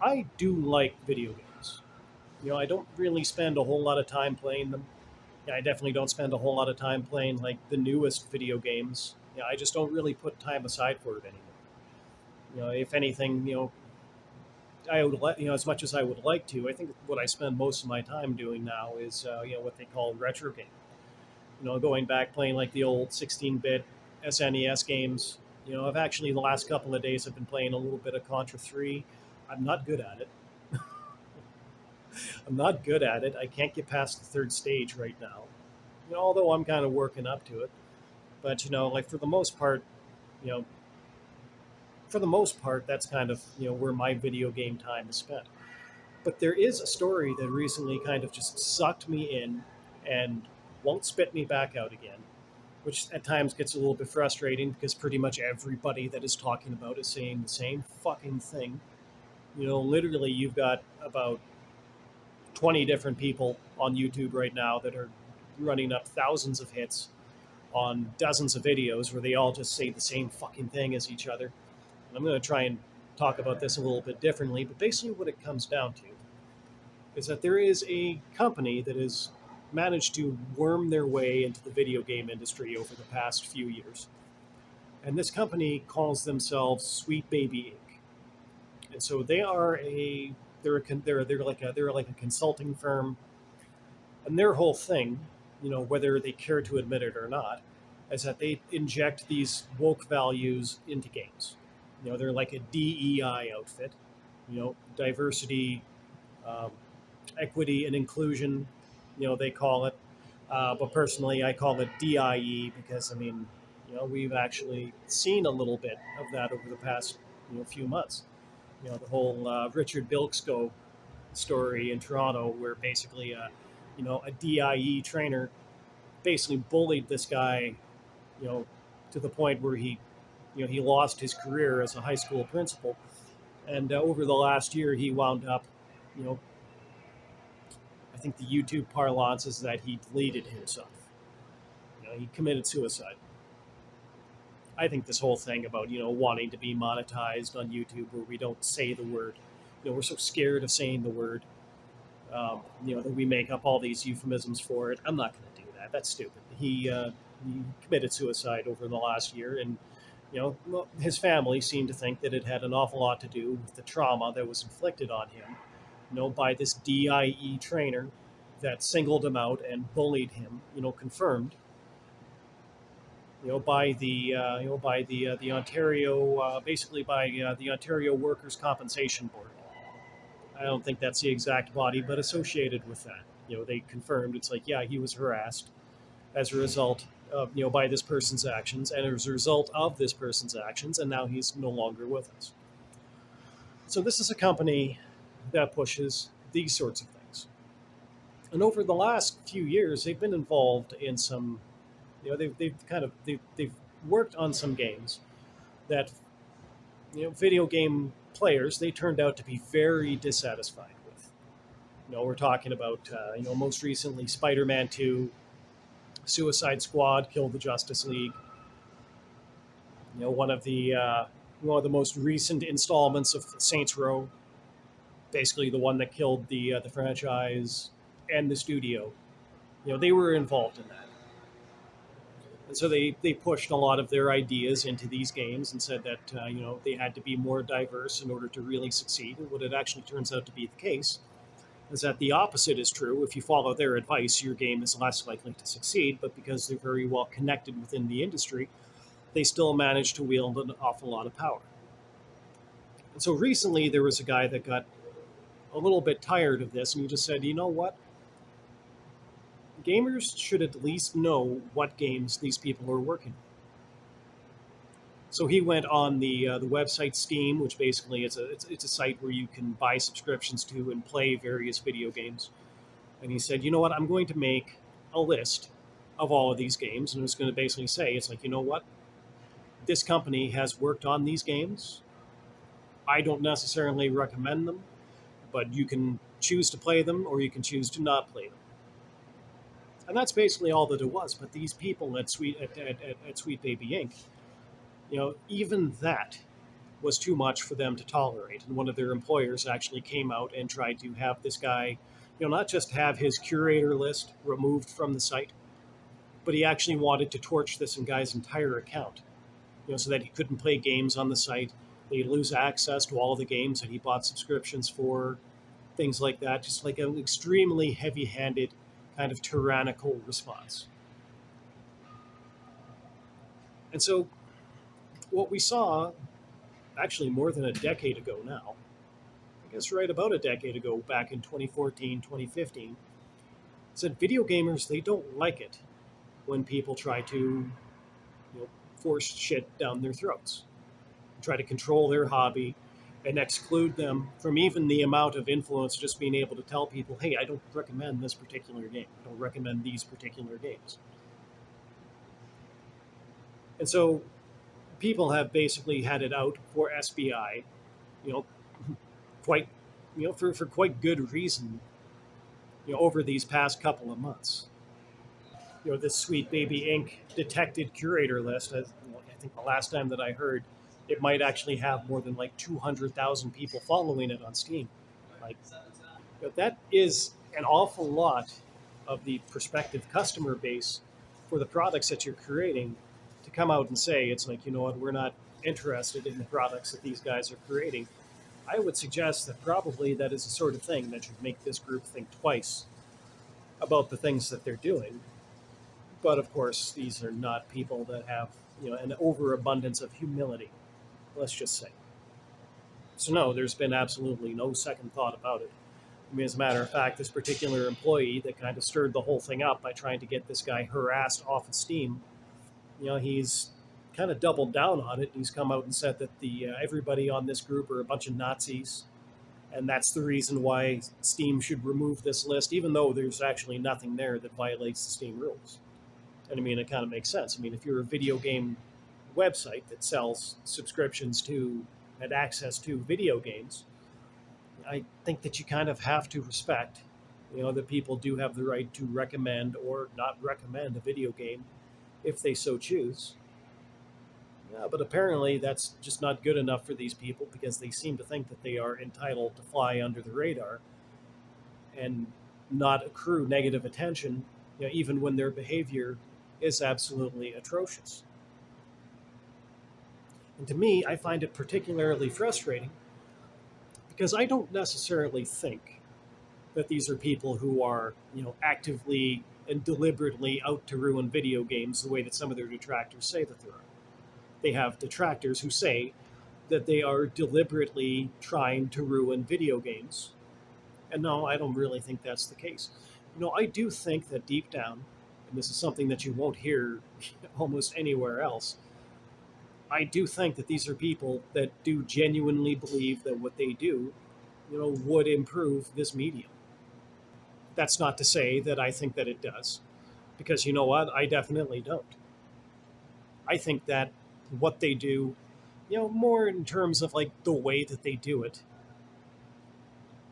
I do like video games. I don't really spend a whole lot of time playing them. Yeah, I definitely don't spend a whole lot of time playing like the newest video games. Yeah, I just don't really put time aside for it anymore. If anything, I would as much as I would like to. I think what I spend most of my time doing now is what they call retro game. Going back playing like the old 16-bit SNES games. I've actually the last couple of days I've been playing a little bit of Contra 3. I'm not good at it. I'm not good at it. I can't get past the third stage right now. Although I'm kind of working up to it. But like you know, for the most part, that's kind of where my video game time is spent. But there is a story that recently kind of just sucked me in and won't spit me back out again, which at times gets a little bit frustrating because pretty much everybody that is talking about is saying the same fucking thing. Literally, you've got about 20 different people on YouTube right now that are running up thousands of hits on dozens of videos where they all just say the same fucking thing as each other. And I'm going to try and talk about this a little bit differently, but basically, what it comes down to is that there is a company that has managed to worm their way into the video game industry over the past few years. And this company calls themselves Sweet Baby Inc. And so they're like a consulting firm, and their whole thing, whether they care to admit it or not, is that they inject these woke values into games. They're like a DEI outfit, diversity, um, equity, and inclusion. They call it. But personally, I call it DIE because we've actually seen a little bit of that over the past few months. The whole Richard Bilksco story in Toronto, where basically, a DIE trainer basically bullied this guy, you know, to the point where he lost his career as a high school principal. And over the last year, he wound up, you know, I think the YouTube parlance is that he deleted himself. He committed suicide. I think this whole thing about wanting to be monetized on YouTube, where we don't say the word, we're so scared of saying the word, that we make up all these euphemisms for it. I'm not going to do that. That's stupid. He committed suicide over the last year, and well, his family seemed to think that it had an awful lot to do with the trauma that was inflicted on him, by this DIE trainer that singled him out and bullied him. Confirmed. By the Ontario, basically by the Ontario Workers' Compensation Board. I don't think that's the exact body, but associated with that. They confirmed it's like, yeah, he was harassed as a result of, by this person's actions, and as a result of this person's actions, and now he's no longer with us. So this is a company that pushes these sorts of things. And over the last few years, they've been involved in some, they've worked on some games that, video game players, they turned out to be very dissatisfied with. We're talking about, most recently Spider-Man 2, Suicide Squad, Kill the Justice League. One of the most recent installments of Saints Row, basically the one that killed the franchise and the studio. They were involved in that. And so they pushed a lot of their ideas into these games and said that they had to be more diverse in order to really succeed. And what it actually turns out to be the case is that the opposite is true. If you follow their advice, your game is less likely to succeed. But because they're very well connected within the industry, they still manage to wield an awful lot of power. And so recently there was a guy that got a little bit tired of this, and he just said, you know what? Gamers should at least know what games these people are working on. So he went on the website Steam, which basically it's a site where you can buy subscriptions to and play various video games. And he said, you know what? I'm going to make a list of all of these games, and it's going to basically say, it's like, you know what? This company has worked on these games. I don't necessarily recommend them, but you can choose to play them or you can choose to not play them. And that's basically all that it was. But these people at Sweet Baby Inc., even that was too much for them to tolerate. And one of their employers actually came out and tried to have this guy, not just have his curator list removed from the site, but he actually wanted to torch this guy's entire account, so that he couldn't play games on the site. They'd lose access to all of the games that he bought subscriptions for, things like that. Just like an extremely heavy-handed, kind of tyrannical response. And so, what we saw, actually more than a decade ago now, I guess right about a decade ago, back in 2014, 2015, is that video gamers, they don't like it when people try to force shit down their throats, try to control their hobby, and exclude them from even the amount of influence, just being able to tell people, hey, I don't recommend this particular game. I don't recommend these particular games. And so people have basically had it out for SBI, you know, quite, for quite good reason, over these past couple of months. This Sweet Baby Inc. detected curator list, I think the last time that I heard, it might actually have more than like 200,000 people following it on Steam. Like, that is an awful lot of the prospective customer base for the products that you're creating to come out and say, it's like, we're not interested in the products that these guys are creating. I would suggest that probably that is the sort of thing that should make this group think twice about the things that they're doing. But of course, these are not people that have, an overabundance of humility, let's just say. So no, there's been absolutely no second thought about it. I mean, as a matter of fact, this particular employee that kind of stirred the whole thing up by trying to get this guy harassed off of Steam, he's kind of doubled down on it. He's come out and said that the everybody on this group are a bunch of Nazis, and that's the reason why Steam should remove this list, even though there's actually nothing there that violates the Steam rules. And I mean, it kind of makes sense. I mean, if you're a video game website that sells subscriptions to and access to video games, I think that you kind of have to respect, that people do have the right to recommend or not recommend a video game if they so choose. Yeah, but apparently that's just not good enough for these people, because they seem to think that they are entitled to fly under the radar and not accrue negative attention, even when their behavior is absolutely atrocious. And to me, I find it particularly frustrating because I don't necessarily think that these are people who are, actively and deliberately out to ruin video games the way that some of their detractors say that they are. They have detractors who say that they are deliberately trying to ruin video games. And no, I don't really think that's the case. I do think that deep down, and this is something that you won't hear almost anywhere else, I do think that these are people that do genuinely believe that what they do, would improve this medium. That's not to say that I think that it does, because you know what? I definitely don't. I think that what they do, more in terms of like the way that they do it,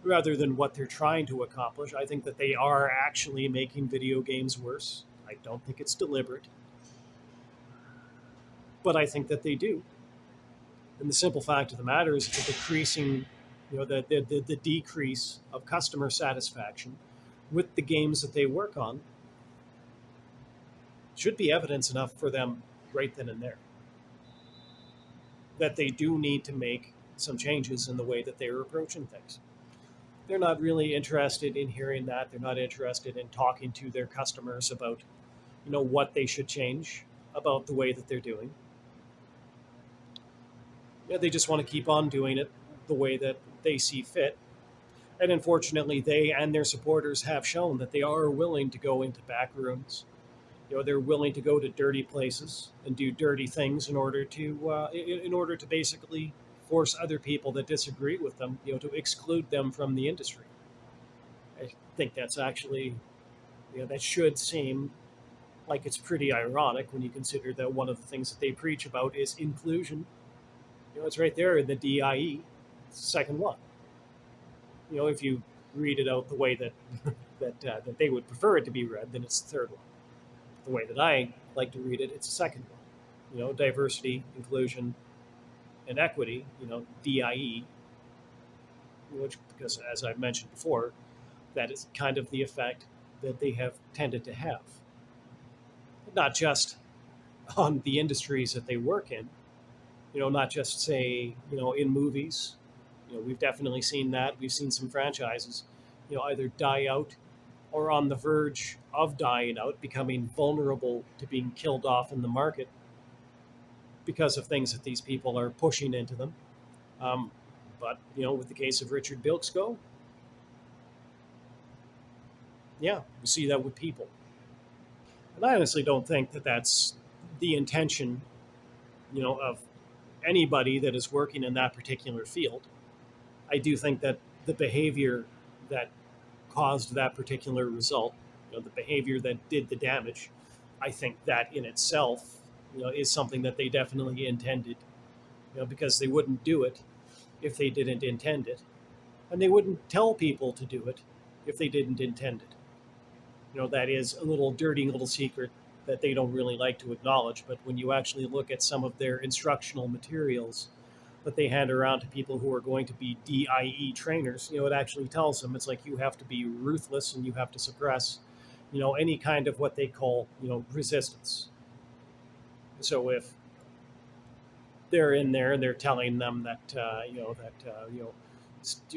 rather than what they're trying to accomplish, I think that they are actually making video games worse. I don't think it's deliberate, but I think that they do. And the simple fact of the matter is the decreasing, the decrease of customer satisfaction with the games that they work on should be evidence enough for them right then and there that they do need to make some changes in the way that they're approaching things. They're not really interested in hearing that. They're not interested in talking to their customers about, what they should change about the way that they're doing. Yeah, they just want to keep on doing it the way that they see fit. And unfortunately, they and their supporters have shown that they are willing to go into back rooms. They're willing to go to dirty places and do dirty things in order to basically force other people that disagree with them, to exclude them from the industry. I think that's actually, that should seem like it's pretty ironic when you consider that one of the things that they preach about is inclusion. It's right there in the DIE, it's the second one. If you read it out the way that that they would prefer it to be read, then it's the third one. The way that I like to read it, it's the second one. Diversity, inclusion, and equity, DIE, which, because as I've mentioned before, that is kind of the effect that they have tended to have, not just on the industries that they work in, not just say, in movies. We've definitely seen that. We've seen some franchises, either die out or on the verge of dying out, becoming vulnerable to being killed off in the market because of things that these people are pushing into them. But, with the case of Richard Bilksgo, yeah, we see that with people. And I honestly don't think that that's the intention, of anybody that is working in that particular field. I do think that the behavior that caused that particular result, the behavior that did the damage, I think that in itself, is something that they definitely intended, because they wouldn't do it if they didn't intend it, and they wouldn't tell people to do it if they didn't intend it. That is a little dirty little secret that they don't really like to acknowledge. But when you actually look at some of their instructional materials that they hand around to people who are going to be DIE trainers, it actually tells them it's like you have to be ruthless and you have to suppress, any kind of what they call, resistance. So if they're in there and they're telling them that,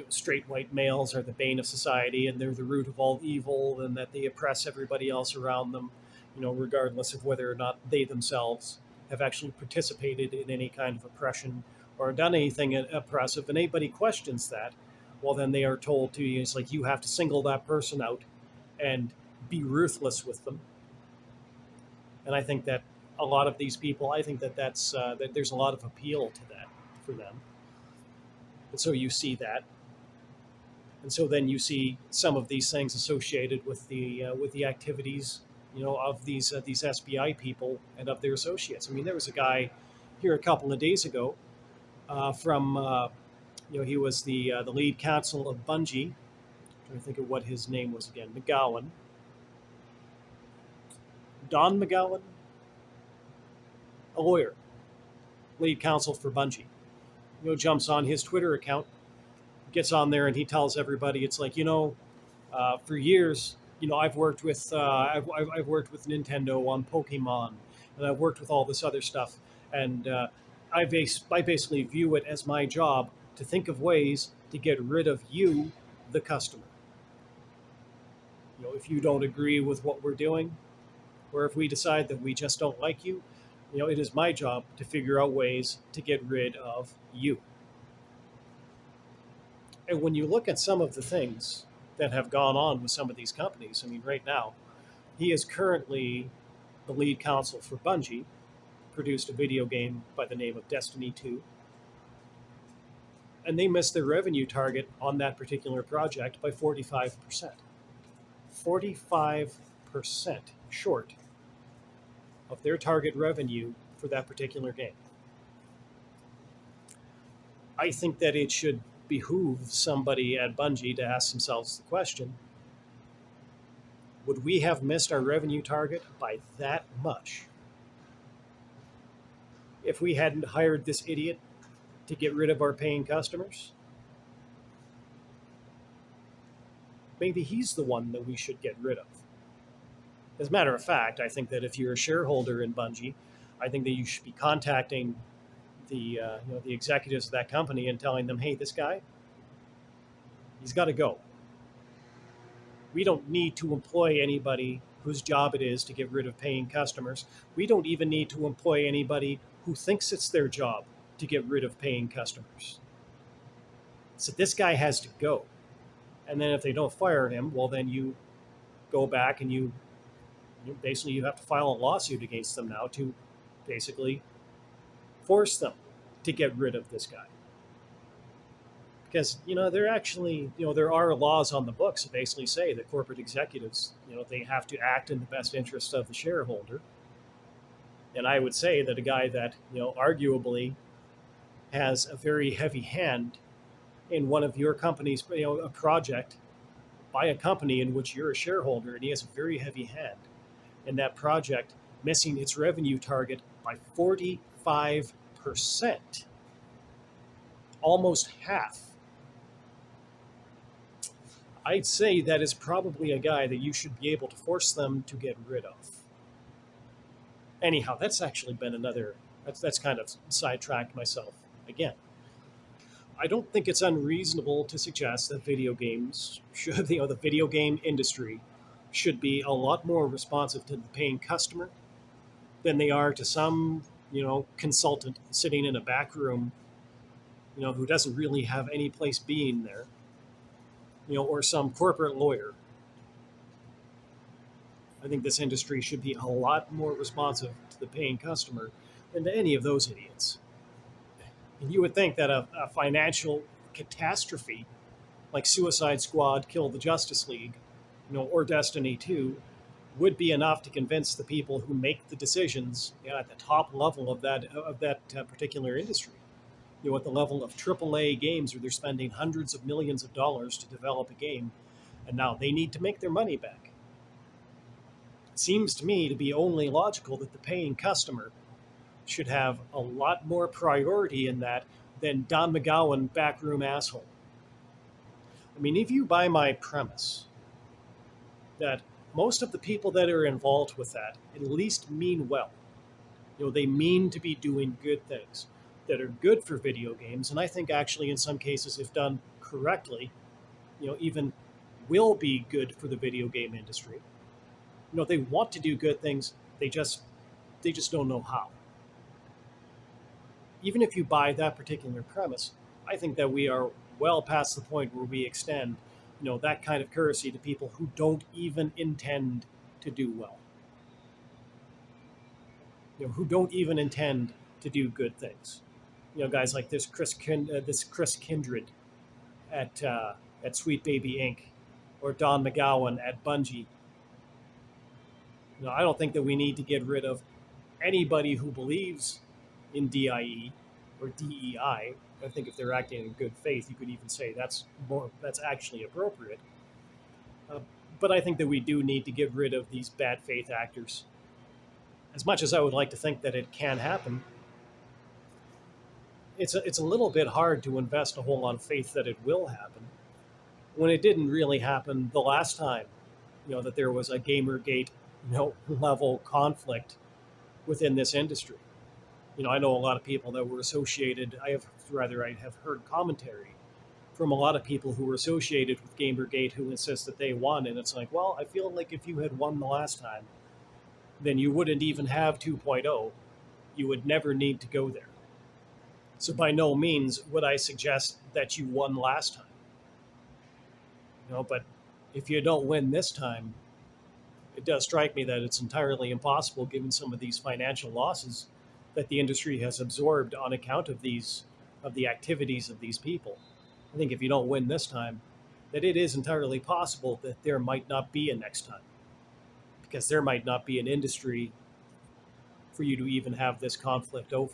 straight white males are the bane of society and they're the root of all evil and that they oppress everybody else around them, regardless of whether or not they themselves have actually participated in any kind of oppression or done anything oppressive, and anybody questions that, well, then they are told to, it's like you have to single that person out and be ruthless with them. And I think that a lot of these people, I think that that there's a lot of appeal to that for them. And so you see that, and so then you see some of these things associated with the activities, of these SBI people and of their associates. I mean, there was a guy here a couple of days ago from he was the lead counsel of Bungie. I'm trying to think of what his name was again. McGowan, Don McGowan, a lawyer, lead counsel for Bungie. Jumps on his Twitter account, gets on there, and he tells everybody, it's like, for years, I've worked with I've worked with Nintendo on Pokemon, and I've worked with all this other stuff, and I basically view it as my job to think of ways to get rid of you, the customer. If you don't agree with what we're doing, or if we decide that we just don't like you, it is my job to figure out ways to get rid of you. And when you look at some of the things that have gone on with some of these companies, I mean, right now, he is currently the lead counsel for Bungie, produced a video game by the name of Destiny 2, and they missed their revenue target on that particular project by 45%. 45% short of their target revenue for that particular game. I think that it should behoove somebody at Bungie to ask themselves the question, would we have missed our revenue target by that much if we hadn't hired this idiot to get rid of our paying customers? Maybe he's the one that we should get rid of. As a matter of fact, I think that if you're a shareholder in Bungie, I think that you should be contacting the the executives of that company and telling them, hey, this guy, he's got to go. We don't need to employ anybody whose job it is to get rid of paying customers. We don't even need to employ anybody who thinks it's their job to get rid of paying customers. So this guy has to go. And then if they don't fire him, well, then you go back and you basically you have to file a lawsuit against them now to basically force them to get rid of this guy. Because, they're actually, there are laws on the books that basically say that corporate executives, they have to act in the best interest of the shareholder. And I would say that a guy that, arguably has a very heavy hand in one of your company's, a project by a company in which you're a shareholder, and he has a very heavy hand in that project missing its revenue target by 45%. almost half, I'd say that is probably a guy that you should be able to force them to get rid of. Anyhow, that's actually been another, that's kind of sidetracked myself again. I don't think it's unreasonable to suggest that video games should, the video game industry should be a lot more responsive to the paying customer than they are to some, consultant sitting in a back room, who doesn't really have any place being there, or some corporate lawyer. I think this industry should be a lot more responsive to the paying customer than to any of those idiots. And you would think that a financial catastrophe like Suicide Squad, Kill the Justice League, or Destiny 2 would be enough to convince the people who make the decisions at the top level of that particular industry. At the level of AAA games where they're spending hundreds of millions of dollars to develop a game, and now they need to make their money back. It seems to me to be only logical that the paying customer should have a lot more priority in that than Don McGowan backroom asshole. I mean, if you buy my premise that most of the people that are involved with that at least mean well, they mean to be doing good things that are good for video games, and I think actually in some cases, if done correctly, even will be good for the video game industry. They want to do good things, they just don't know how. Even if you buy that particular premise, I think that we are well past the point where we extend, that kind of courtesy to people who don't even intend to do well. Who don't even intend to do good things. Guys like this Chris Kindred at Sweet Baby Inc. or Don McGowan at Bungie. I don't think that we need to get rid of anybody who believes in DIE or DEI. I think if they're acting in good faith, you could even say that's actually appropriate. But I think that we do need to get rid of these bad faith actors. As much as I would like to think that it can happen, it's a little bit hard to invest a whole lot of faith that it will happen when it didn't really happen the last time, that there was a Gamergate, level conflict within this industry. I know a lot of people that were associated. I have heard commentary from a lot of people who were associated with Gamergate who insist that they won, and it's like, well, I feel like if you had won the last time, then you wouldn't even have 2.0. You would never need to go there. So by no means would I suggest that you won last time. But if you don't win this time, it does strike me that it's entirely impossible, given some of these financial losses that the industry has absorbed on account of the activities of these people. I think if you don't win this time, that it is entirely possible that there might not be a next time, because there might not be an industry for you to even have this conflict over.